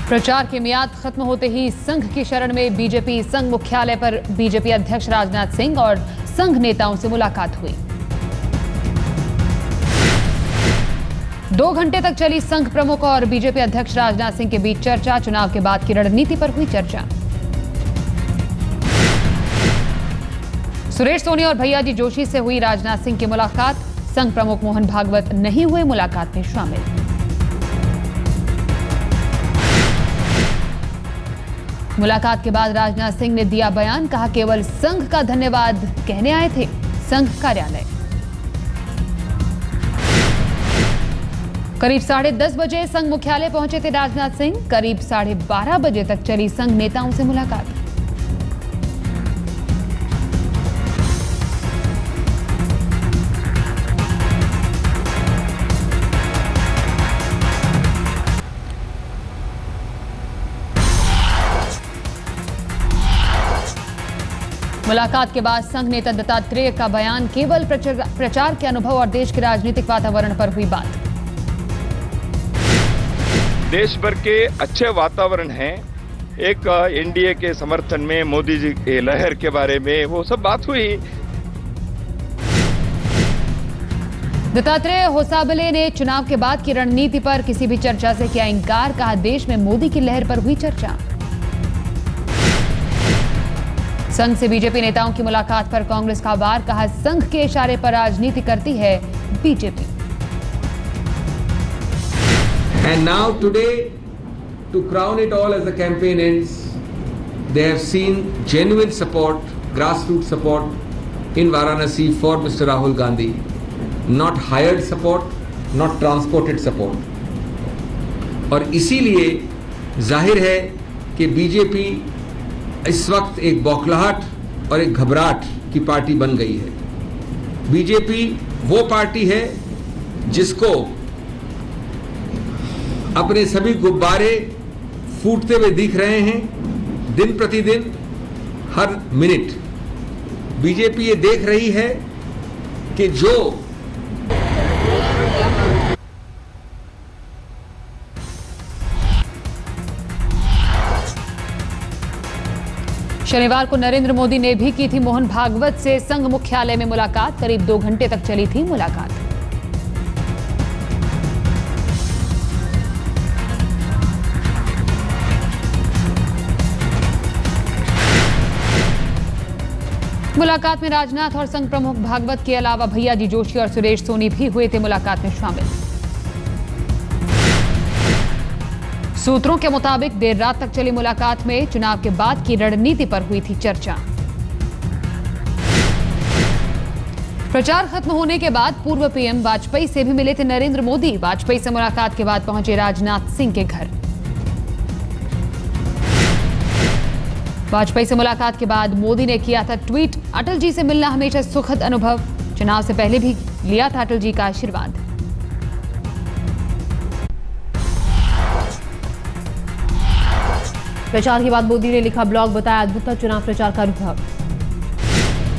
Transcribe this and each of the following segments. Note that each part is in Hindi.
प्रचार की मियाद खत्म होते ही संघ की शरण में बीजेपी। संघ मुख्यालय पर बीजेपी अध्यक्ष राजनाथ सिंह और संघ नेताओं से मुलाकात हुई। 2 घंटे तक चली संघ प्रमुख और बीजेपी अध्यक्ष राजनाथ सिंह के बीच चर्चा। चुनाव के बाद की रणनीति पर हुई चर्चा। सुरेश सोनी और भैयाजी जोशी से हुई राजनाथ सिंह की मुलाकात। संघ प्रमुख मोहन भागवत नहीं हुए मुलाकात में शामिल। मुलाकात के बाद राजनाथ सिंह ने दिया बयान। कहा, केवल संघ का धन्यवाद कहने आए थे। संघ कार्यालय करीब 10:30 बजे संघ मुख्यालय पहुंचे थे राजनाथ सिंह। करीब 12:30 बजे तक चली संघ नेताओं से मुलाकात। मुलाकात के बाद संघ नेता दत्तात्रेय का बयान। केवल प्रचार के अनुभव और देश के राजनीतिक वातावरण पर हुई बात। देश भर के अच्छे वातावरण है। एक एनडीए के समर्थन में, मोदी जी के लहर के बारे में वो सब बात हुई। दत्तात्रेय होसाबले ने चुनाव के बाद की रणनीति पर किसी भी चर्चा से किया इंकार। कहा, देश में मोदी की लहर पर हुई चर्चा। संघ से बीजेपी नेताओं की मुलाकात पर कांग्रेस का आभार। कहा, संघ के इशारे पर राजनीति करती है BJP. And now today, to crown it all as the campaign ends, they have seen genuine support, grassroots support in Varanasi for Mr. Rahul Gandhi. Not hired support, not transported support. और इसीलिए जाहिर है कि बीजेपी इस वक्त एक बौखलाहट और एक घबराहट की पार्टी बन गई है। बीजेपी वो पार्टी है जिसको अपने सभी गुब्बारे फूटते हुए दिख रहे हैं दिन प्रतिदिन, हर मिनट। बीजेपी ये देख रही है कि जो शनिवार को नरेंद्र मोदी ने भी की थी मोहन भागवत से संघ मुख्यालय में मुलाकात। करीब 2 घंटे तक चली थी मुलाकात। मुलाकात में राजनाथ और संघ प्रमुख भागवत के अलावा भैयाजी जोशी और सुरेश सोनी भी हुए थे मुलाकात में शामिल। सूत्रों के मुताबिक देर रात तक चली मुलाकात में चुनाव के बाद की रणनीति पर हुई थी चर्चा। प्रचार खत्म होने के बाद पूर्व पीएम वाजपेयी से भी मिले थे नरेंद्र मोदी। वाजपेयी से मुलाकात के बाद पहुंचे राजनाथ सिंह के घर। वाजपेयी से मुलाकात के बाद मोदी ने किया था ट्वीट। अटल जी से मिलना हमेशा सुखद अनुभव। चुनाव से पहले भी लिया था अटल जी का आशीर्वाद। प्रचार के बाद मोदी ने लिखा ब्लॉग, बताया अद्भुत था चुनाव प्रचार का अनुभव।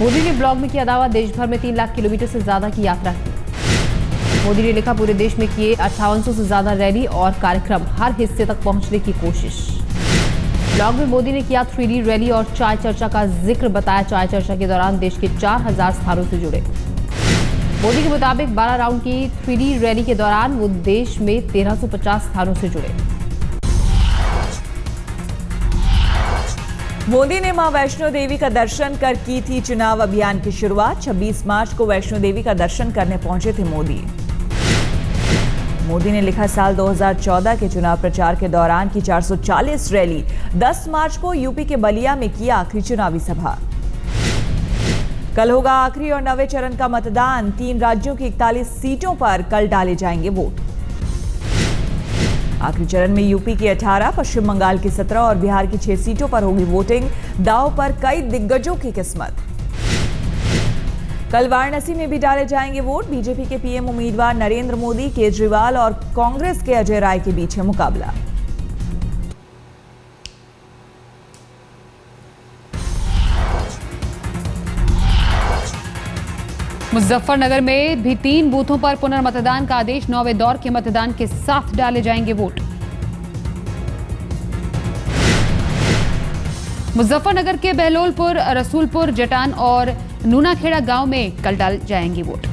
मोदी ने ब्लॉग में किया दावा, देश भर में 3 लाख किलोमीटर से ज्यादा की यात्रा की। मोदी ने लिखा, पूरे देश में किए 5800 से ज्यादा रैली और कार्यक्रम, हर हिस्से तक पहुंचने की कोशिश। ब्लॉग में मोदी ने किया 3D रैली और चाय चर्चा का जिक्र। बताया, चाय चर्चा के दौरान देश के 4000 स्थानों से जुड़े। मोदी के मुताबिक 12 राउंड की 3D रैली के दौरान वो देश में 1350 स्थानों से जुड़े। मोदी ने मां वैष्णो देवी का दर्शन कर की थी चुनाव अभियान की शुरुआत। 26 मार्च को वैष्णो देवी का दर्शन करने पहुंचे थे मोदी। मोदी ने लिखा, साल 2014 के चुनाव प्रचार के दौरान की 440 रैली। 10 मार्च को यूपी के बलिया में किया आखिरी चुनावी सभा। कल होगा आखिरी और 9वें चरण का मतदान। 3 राज्यों की 41 सीटों पर कल डाले जाएंगे वोट। आखिरी चरण में यूपी की 18, पश्चिम बंगाल की 17 और बिहार की 6 सीटों पर होगी वोटिंग। दांव पर कई दिग्गजों की किस्मत। कल वाराणसी में भी डाले जाएंगे वोट। बीजेपी के पीएम उम्मीदवार नरेंद्र मोदी, केजरीवाल और कांग्रेस के अजय राय के बीच है मुकाबला। मुजफ्फरनगर में भी 3 बूथों पर पुनर्मतदान का आदेश। 9वें दौर के मतदान के साथ डाले जाएंगे वोट। मुजफ्फरनगर के बहलोलपुर, रसूलपुर, जटान और नूनाखेड़ा गांव में कल डाल जाएंगी वोट।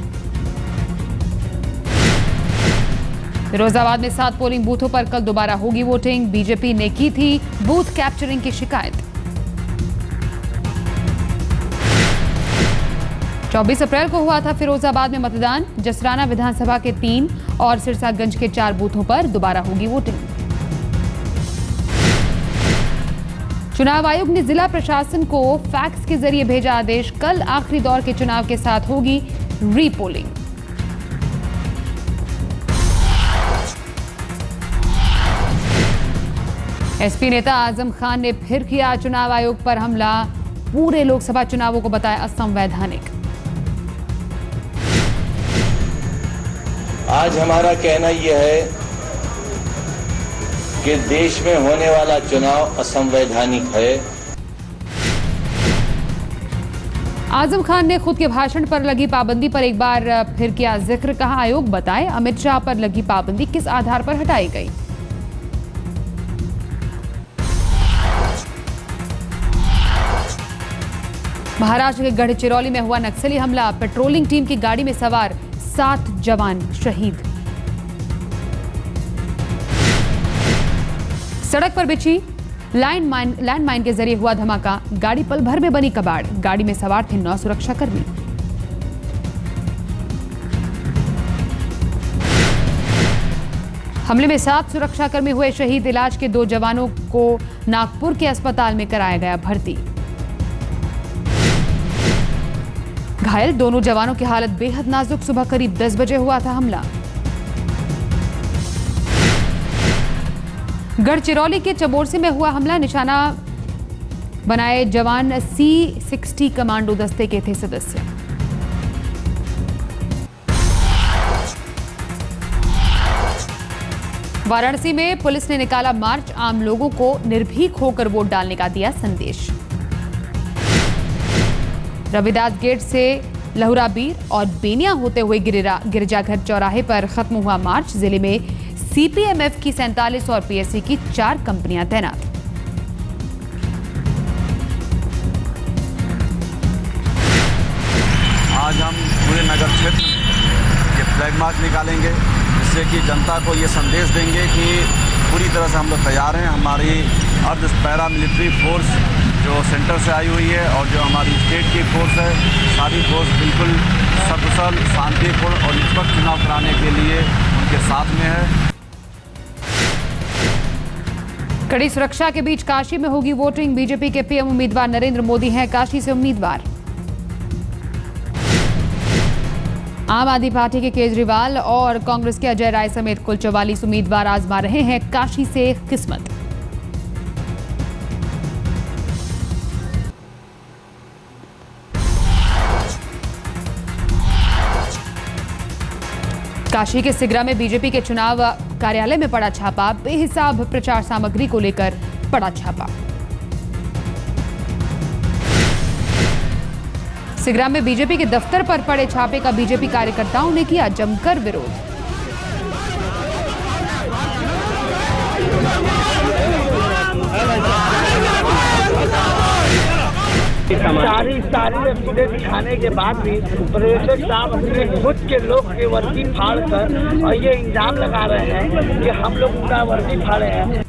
फिरोजाबाद में 7 पोलिंग बूथों पर कल दोबारा होगी वोटिंग। बीजेपी ने की थी बूथ कैप्चरिंग की शिकायत। 24 अप्रैल को हुआ था फिरोजाबाद में मतदान। जसराना विधानसभा के 3 और सिरसागंज के 4 बूथों पर दोबारा होगी वोटिंग। चुनाव आयोग ने जिला प्रशासन को फैक्स के जरिए भेजा आदेश। कल आखिरी दौर के चुनाव के साथ होगी रीपोलिंग। एसपी नेता आजम खान ने फिर किया चुनाव आयोग पर हमला। पूरे लोकसभा चुनावों को बताया असंवैधानिक। आज हमारा कहना यह है कि देश में होने वाला चुनाव असंवैधानिक है। आजम खान ने खुद के भाषण पर लगी पाबंदी पर एक बार फिर किया जिक्र। कहा, आयोग बताए अमित शाह पर लगी पाबंदी किस आधार पर हटाई गई। महाराष्ट्र के गढ़चिरौली में हुआ नक्सली हमला। पेट्रोलिंग टीम की गाड़ी में सवार 7 जवान शहीद। सड़क पर बिछी लैंडमाइन के जरिए हुआ धमाका। गाड़ी पल भर में बनी कबाड़। गाड़ी में सवार थे 9 सुरक्षाकर्मी। हमले में 7 सुरक्षाकर्मी हुए शहीद। इलाज के 2 जवानों को नागपुर के अस्पताल में कराया गया भर्ती। घायल दोनों जवानों की हालत बेहद नाजुक। सुबह करीब 10 बजे हुआ था हमला। गढ़चिरौली के चबोरसी में हुआ हमला। निशाना बनाए जवान C-60 कमांडो दस्ते के थे सदस्य। वाराणसी में पुलिस ने निकाला मार्च। आम लोगों को निर्भीक होकर वोट डालने का दिया संदेश। रविदास गेट से लहुराबीर और बेनिया होते हुए गिरजाघर चौराहे पर खत्म हुआ मार्च। जिले में CPMF की 47 और PSC की 4 कंपनियां तैनात। आज हम पूरे नगर क्षेत्र ये फ्लैग मार्च निकालेंगे, जिससे कि जनता को ये संदेश देंगे कि पूरी तरह से हम लोग तैयार हैं। हमारी अर्ध पैरा मिलिट्री फोर्स जो सेंटर से आई हुई है और जो हमारी स्टेट की फोर्स है, सारी फोर्स बिल्कुल सकुशल, शांतिपूर्ण और निष्पक्ष चुनाव कराने के लिए उनके साथ में है। कड़ी सुरक्षा के बीच काशी में होगी वोटिंग। बीजेपी के PM उम्मीदवार नरेंद्र मोदी हैं काशी से उम्मीदवार। आम आदमी पार्टी के केजरीवाल और कांग्रेस के अजय राय समेत कुल 44 उम्मीदवार आजमा रहे हैं काशी से किस्मत। काशी के सिगरा में बीजेपी के चुनाव कार्यालय में पड़ा छापा। बेहिसाब प्रचार सामग्री को लेकर पड़ा छापा। सिगरा में बीजेपी के दफ्तर पर पड़े छापे का बीजेपी कार्यकर्ताओं ने किया जमकर विरोध। सारी रसीदें दिखाने के बाद भी प्रेषक साहब अपने खुद के लोग के वर्दी फाड़ कर और ये इल्जाम लगा रहे हैं कि हम लोग उनका वर्दी फाड़े हैं।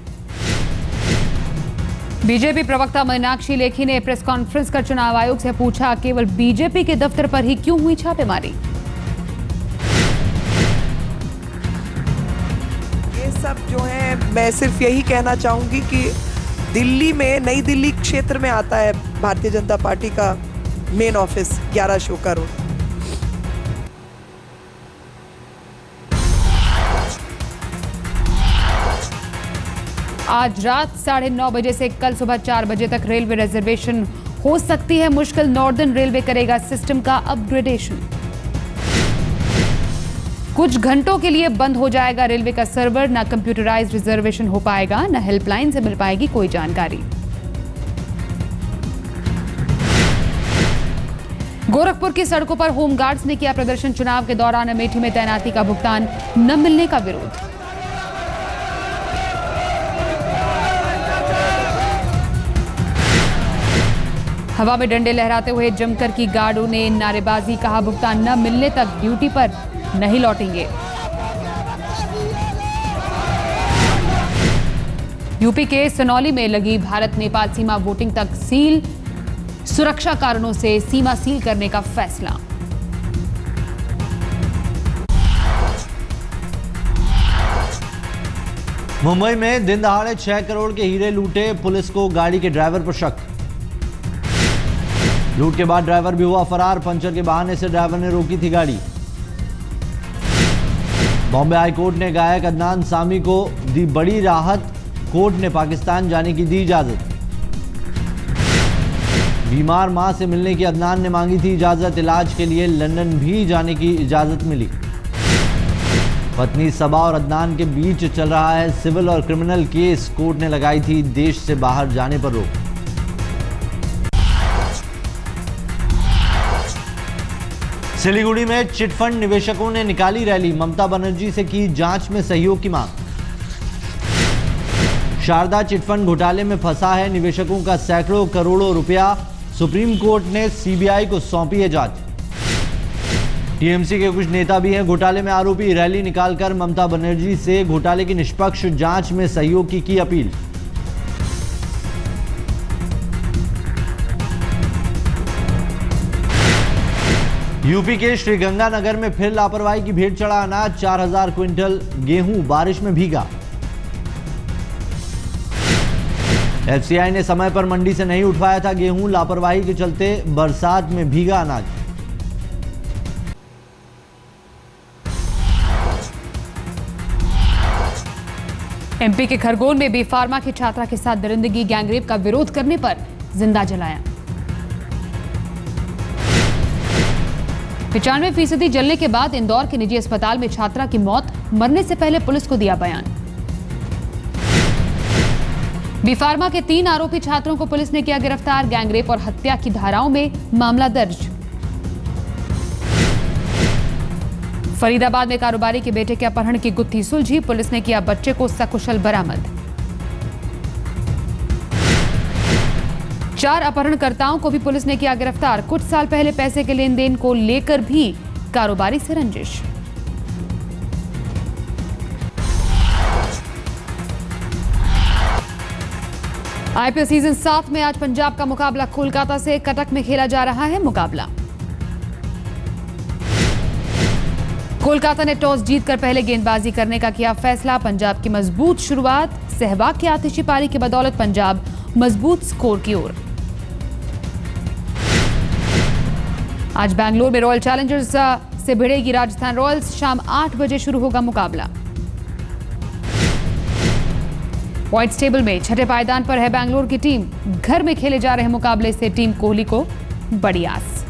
बीजेपी प्रवक्ता मीनाक्षी लेखी ने प्रेस कॉन्फ्रेंस कर चुनाव आयोग से पूछा, केवल बीजेपी के दफ्तर पर ही क्यों हुई छापेमारी। ये सब जो है, मैं सिर्फ यही कहना चाहूंगी कि दिल्ली में, नई दिल्ली क्षेत्र में आता है भारतीय जनता पार्टी का मेन ऑफिस 11 शोका रोड। आज रात 9:30 बजे से कल सुबह 4 बजे तक रेलवे रिजर्वेशन हो सकती है मुश्किल। नॉर्दर्न रेलवे करेगा सिस्टम का अपग्रेडेशन। कुछ घंटों के लिए बंद हो जाएगा रेलवे का सर्वर। ना कंप्यूटराइज्ड रिजर्वेशन हो पाएगा, ना हेल्पलाइन से मिल पाएगी कोई जानकारी। गोरखपुर की सड़कों पर होमगार्ड्स ने किया प्रदर्शन। चुनाव के दौरान अमेठी में तैनाती का भुगतान न मिलने का विरोध। हवा में डंडे लहराते हुए जमकर की गार्डों ने नारेबाजी, कहा भुगतान न मिलने तक ड्यूटी पर नहीं लौटेंगे। यूपी के सनौली में लगी भारत नेपाल सीमा वोटिंग तक सील, सुरक्षा कारणों से सीमा सील करने का फैसला। मुंबई में दिन दहाड़े 6 करोड़ के हीरे लूटे, पुलिस को गाड़ी के ड्राइवर पर शक। लूट के बाद ड्राइवर भी हुआ फरार, पंचर के बहाने से ड्राइवर ने रोकी थी गाड़ी। बॉम्बे हाईकोर्ट ने गायक अदनान सामी को दी बड़ी राहत, कोर्ट ने पाकिस्तान जाने की दी इजाजत। बीमार मां से मिलने की अदनान ने मांगी थी इजाजत, इलाज के लिए लंदन भी जाने की इजाजत मिली। पत्नी सबा और अदनान के बीच चल रहा है सिविल और क्रिमिनल केस, कोर्ट ने लगाई थी देश से बाहर जाने पर रोक। सिलीगुड़ी में चिटफंड निवेशकों ने निकाली रैली, ममता बनर्जी से की जांच में सहयोग की मांग। शारदा चिटफंड घोटाले में फंसा है निवेशकों का सैकड़ों करोड़ों रुपया, सुप्रीम कोर्ट ने सीबीआई को सौंपी है जांच। टीएमसी के कुछ नेता भी हैं घोटाले में आरोपी, रैली निकालकर ममता बनर्जी से घोटाले की निष्पक्ष जांच में सहयोग की अपील। यूपी के श्रीगंगानगर में फिर लापरवाही की भेंट चढ़ा अनाज, 4000 क्विंटल गेहूं बारिश में भीगा। एफसीआई ने समय पर मंडी से नहीं उठवाया था गेहूं, लापरवाही के चलते बरसात में भीगा अनाज। एमपी के खरगोन में बी फार्मा की छात्रा के साथ दरिंदगी, गैंगरेप का विरोध करने पर जिंदा जलाया। 95% जलने के बाद इंदौर के निजी अस्पताल में छात्रा की मौत, मरने से पहले पुलिस को दिया बयान। बी फार्मा के 3 आरोपी छात्रों को पुलिस ने किया गिरफ्तार, गैंगरेप और हत्या की धाराओं में मामला दर्ज। फरीदाबाद में कारोबारी के बेटे के अपहरण की गुत्थी सुलझी, पुलिस ने किया बच्चे को सकुशल बरामद। 4 अपहरणकर्ताओं को भी पुलिस ने किया गिरफ्तार, कुछ साल पहले पैसे के लेन देन को लेकर भी कारोबारी से रंजिश। आईपीएल सीजन 7 में आज पंजाब का मुकाबला कोलकाता से, कटक में खेला जा रहा है मुकाबला। कोलकाता ने टॉस जीतकर पहले गेंदबाजी करने का किया फैसला, पंजाब की मजबूत शुरुआत, सहवाग की आतिशी पारी की बदौलत पंजाब मजबूत स्कोर की ओर। आज बेंगलुरु में रॉयल चैलेंजर्स से भिड़ेगी राजस्थान रॉयल्स, शाम 8 बजे शुरू होगा मुकाबला। पॉइंट्स टेबल में छठे पायदान पर है बेंगलुरु की टीम, घर में खेले जा रहे मुकाबले से टीम कोहली को बड़ी आस।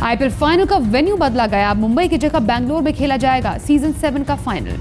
आईपीएल फाइनल का वेन्यू बदला गया, मुंबई की जगह बेंगलुरु में खेला जाएगा सीजन 7 का फाइनल।